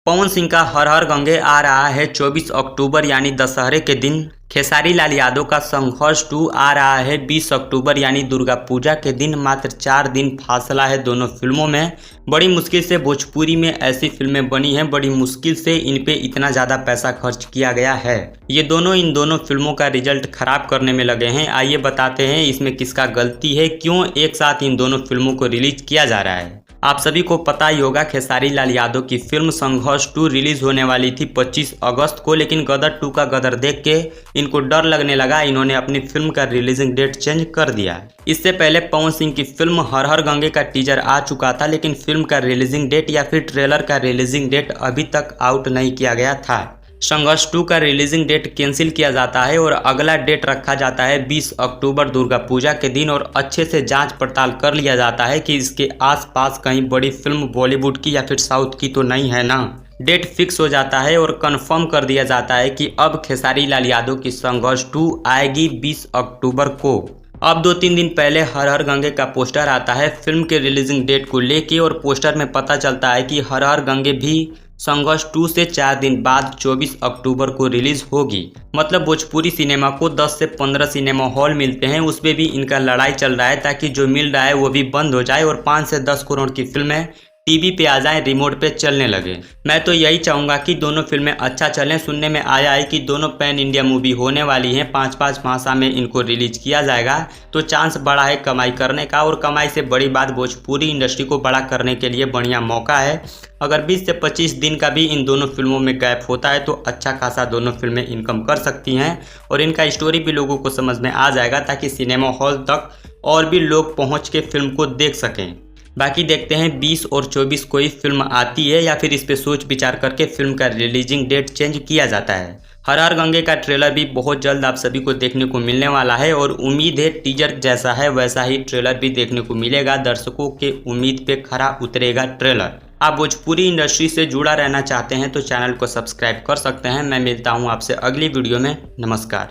पवन सिंह का हर हर गंगे आ रहा है 24 अक्टूबर यानी दशहरे के दिन। खेसारी लाल यादव का संघर्ष 2 आ रहा है 20 अक्टूबर यानी दुर्गा पूजा के दिन। मात्र 4 दिन फासला है दोनों फिल्मों में। बड़ी मुश्किल से भोजपुरी में ऐसी फिल्में बनी हैं, बड़ी मुश्किल से इन पे इतना ज़्यादा पैसा खर्च किया गया है। ये दोनों इन दोनों फिल्मों का रिजल्ट खराब करने में लगे हैं। आइए बताते हैं इसमें किसका गलती है, क्यों एक साथ इन दोनों फिल्मों को रिलीज किया जा रहा है। आप सभी को पता ही होगा खेसारी लाल यादव की फिल्म संघर्ष 2 रिलीज होने वाली थी 25 अगस्त को, लेकिन गदर 2 का गदर देख के इनको डर लगने लगा। इन्होंने अपनी फिल्म का रिलीजिंग डेट चेंज कर दिया। इससे पहले पवन सिंह की फिल्म हर हर गंगे का टीजर आ चुका था, लेकिन फिल्म का रिलीजिंग डेट या फिर ट्रेलर का रिलीजिंग डेट अभी तक आउट नहीं किया गया था। संघर्ष 2 का रिलीजिंग डेट कैंसिल किया जाता है और अगला डेट रखा जाता है 20 अक्टूबर दुर्गा पूजा के दिन, और अच्छे से जांच पड़ताल कर लिया जाता है कि इसके आसपास कहीं बड़ी फिल्म बॉलीवुड की या फिर साउथ की तो नहीं है ना। डेट फिक्स हो जाता है और कंफर्म कर दिया जाता है कि अब खेसारी लाल यादव की संघर्ष 2 आएगी 20 अक्टूबर को। अब 2-3 दिन पहले हर हर गंगे का पोस्टर आता है फिल्म के रिलीजिंग डेट को लेके, और पोस्टर में पता चलता है कि हर हर गंगे भी संघर्ष 2 से 4 दिन बाद 24 अक्टूबर को रिलीज होगी। मतलब भोजपुरी सिनेमा को 10 से 15 सिनेमा हॉल मिलते हैं, उसमें भी इनका लड़ाई चल रहा है ताकि जो मिल रहा है वो भी बंद हो जाए और 5 से 10 करोड़ की फिल्में टीवी पे आ जाएं, रिमोट पे चलने लगे। मैं तो यही चाहूँगा कि दोनों फिल्में अच्छा चलें। सुनने में आया है कि दोनों पैन इंडिया मूवी होने वाली हैं, 5-5 भाषा में इनको रिलीज किया जाएगा, तो चांस बड़ा है कमाई करने का। और कमाई से बड़ी बात, भोजपुरी इंडस्ट्री को बड़ा करने के लिए बढ़िया मौका है। अगर 20 से 25 दिन का भी इन दोनों फिल्मों में गैप होता है तो अच्छा खासा दोनों फिल्में इनकम कर सकती हैं, और इनका स्टोरी भी लोगों को समझ में आ जाएगा ताकि सिनेमा हॉल तक और भी लोग पहुँच के फिल्म को देख सकें। बाकी देखते हैं 20 और 24 कोई फिल्म आती है या फिर इस पे सोच विचार करके फिल्म का रिलीजिंग डेट चेंज किया जाता है। हर हर गंगे का ट्रेलर भी बहुत जल्द आप सभी को देखने को मिलने वाला है, और उम्मीद है टीजर जैसा है वैसा ही ट्रेलर भी देखने को मिलेगा। दर्शकों के उम्मीद पे खरा उतरेगा ट्रेलर। आप भोजपुरी इंडस्ट्री से जुड़ा रहना चाहते हैं तो चैनल को सब्सक्राइब कर सकते हैं। मैं मिलता हूँ आपसे अगली वीडियो में। नमस्कार।